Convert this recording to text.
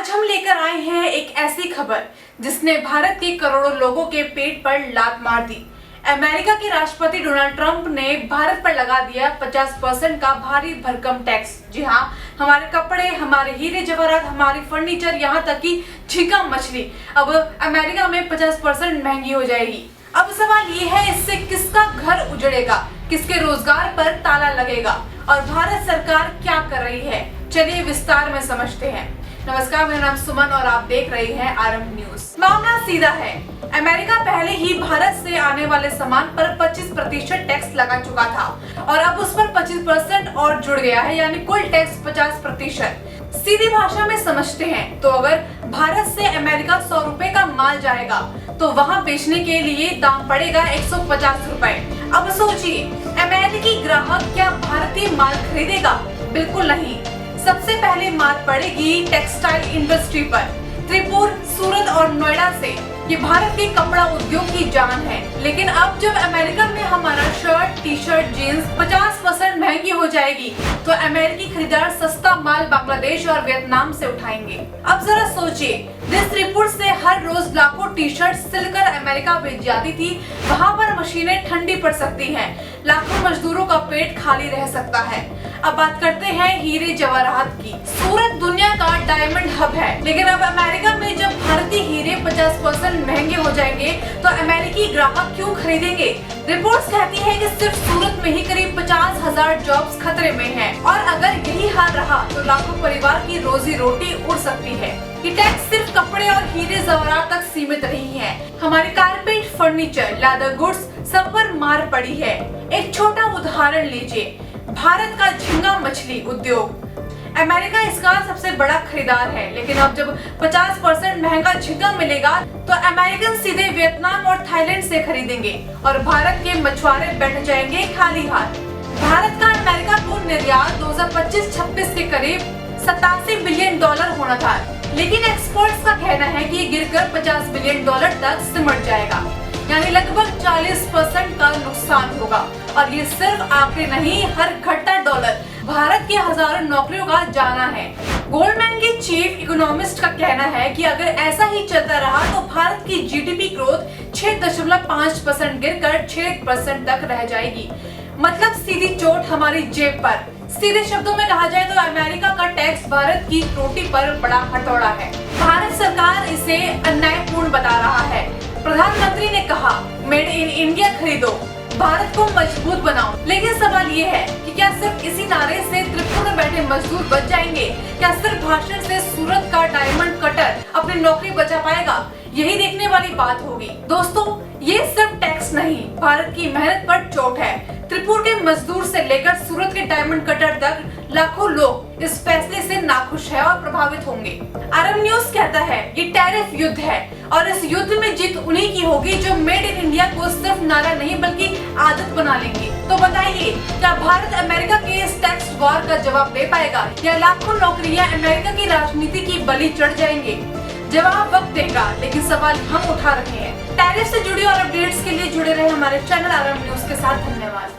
आज हम लेकर आए हैं एक ऐसी खबर जिसने भारत के करोड़ों लोगों के पेट पर लात मार दी। अमेरिका के राष्ट्रपति डोनाल्ड ट्रंप ने भारत पर लगा दिया 50% का भारी भरकम टैक्स। जी हाँ, हमारे कपड़े, हमारे हीरे जवाहरात, हमारी फर्नीचर, यहाँ तक कि झींगा मछली अब अमेरिका में 50% महंगी हो जाएगी। अब सवाल ये है, इससे किसका घर उजड़ेगा, किसके रोजगार पर ताला लगेगा और भारत सरकार क्या कर रही है। चलिए विस्तार में समझते हैं। नमस्कार, मेरा नाम सुमन और आप देख रहे हैं आरंभ न्यूज। मामला सीधा है, अमेरिका पहले ही भारत से आने वाले सामान पर 25% टैक्स लगा चुका था और अब उस पर 25% और जुड़ गया है, यानी कुल टैक्स 50%। सीधी भाषा में समझते हैं तो अगर भारत से अमेरिका 100 रुपए का माल जाएगा तो वहाँ बेचने के लिए दाम पड़ेगा 150 रुपए। अब सोचिए, अमेरिकी ग्राहक क्या भारतीय माल खरीदेगा? बिल्कुल नहीं। सबसे पहले मार पड़ेगी टेक्सटाइल इंडस्ट्री पर। त्रिपुर, सूरत और नोएडा से ये भारत के कपड़ा उद्योग की जान है। लेकिन अब जब अमेरिका में हमारा शर्ट, टी शर्ट, जीन्स 50% महंगी हो जाएगी तो अमेरिकी खरीदार सस्ता माल बांग्लादेश और वियतनाम से उठाएंगे। अब जरा सोचिए, जिस त्रिपुर से हर रोज लाखों टी शर्ट सिलकर अमेरिका भेज जाती थी, वहाँ पर मशीनें ठंडी पड़ सकती हैं, लाखों मजदूरों का पेट खाली रह सकता है। अब बात करते हैं हीरे जवाहरात की। सूरत दुनिया का डायमंड हब है, लेकिन अब अमेरिका में जब भारतीय हीरे 50% महंगे हो जाएंगे तो अमेरिकी ग्राहक क्यों खरीदेंगे? रिपोर्ट्स कहती है कि सिर्फ सूरत में ही करीब 50,000 जॉब्स खतरे में हैं और अगर यही हाल रहा तो लाखों परिवार की रोजी रोटी उड़ सकती है। ये टैक्स सिर्फ कपड़े और हीरे जवाहरात तक सीमित नहीं है, हमारे कारपेट, फर्नीचर, लेदर गुड्स सब पर मार पड़ी है। एक छोटा उदाहरण लीजिए, भारत का झींगा मछली उद्योग। अमेरिका इसका सबसे बड़ा खरीदार है, लेकिन अब जब 50% महंगा झींगा मिलेगा तो अमेरिकन सीधे वियतनाम और थाईलैंड से खरीदेंगे और भारत के मछुआरे बैठ जाएंगे खाली हाथ। भारत का अमेरिका को निर्यात 2025-26 के करीब 87 बिलियन डॉलर होना था, लेकिन एक्सपर्ट्स का कहना है कि ये गिरकर 50 बिलियन डॉलर तक सिमट जाएगा, यानी लगभग 40% का नुकसान होगा। और ये सिर्फ आंकड़े नहीं, हर घटा डॉलर भारत की हजारों नौकरियों का जाना है। गोल्डमैन के चीफ इकोनॉमिस्ट का कहना है कि अगर ऐसा ही चलता रहा तो भारत की जीडीपी ग्रोथ 6.5% गिरकर 6% तक रह जाएगी। मतलब सीधी चोट हमारी जेब पर। सीधे शब्दों में कहा जाए तो अमेरिका का टैक्स भारत की रोटी पर बड़ा हथौड़ा है। भारत सरकार इसे अन्यायपूर्ण बता रहा है। प्रधानमंत्री ने कहा, मेड इन इंडिया खरीदो, भारत को मजबूत बनाओ। लेकिन सवाल ये है कि क्या सिर्फ इसी नारे से त्रिपुरा में बैठे मजदूर बच जाएंगे? क्या सिर्फ भाषण से सूरत का डायमंड कटर अपनी नौकरी बचा पाएगा? यही देखने वाली बात होगी। दोस्तों, ये सिर्फ टैक्स नहीं, भारत की मेहनत पर चोट है। त्रिपुरा के मजदूर से लेकर सूरत के डायमंड कटर तक लाखों लोग इस फैसले से नाखुश है और प्रभावित होंगे। आरंभ न्यूज कहता है, ये टैरिफ युद्ध है और इस युद्ध में जीत उन्हीं की होगी जो मेड इन इंडिया को सिर्फ नारा नहीं बल्कि आदत बना लेंगे। तो बताइए, क्या भारत अमेरिका के इस टैक्स वॉर का जवाब दे पाएगा या लाखों नौकरियां अमेरिका की राजनीति की बलि चढ़ जाएंगे? जवाब वक्त देगा, लेकिन सवाल हम उठा रहे हैं। टैरिफ से जुड़ी और अपडेट्स के लिए जुड़े रहे हमारे चैनल आरंभ न्यूज के साथ। धन्यवाद।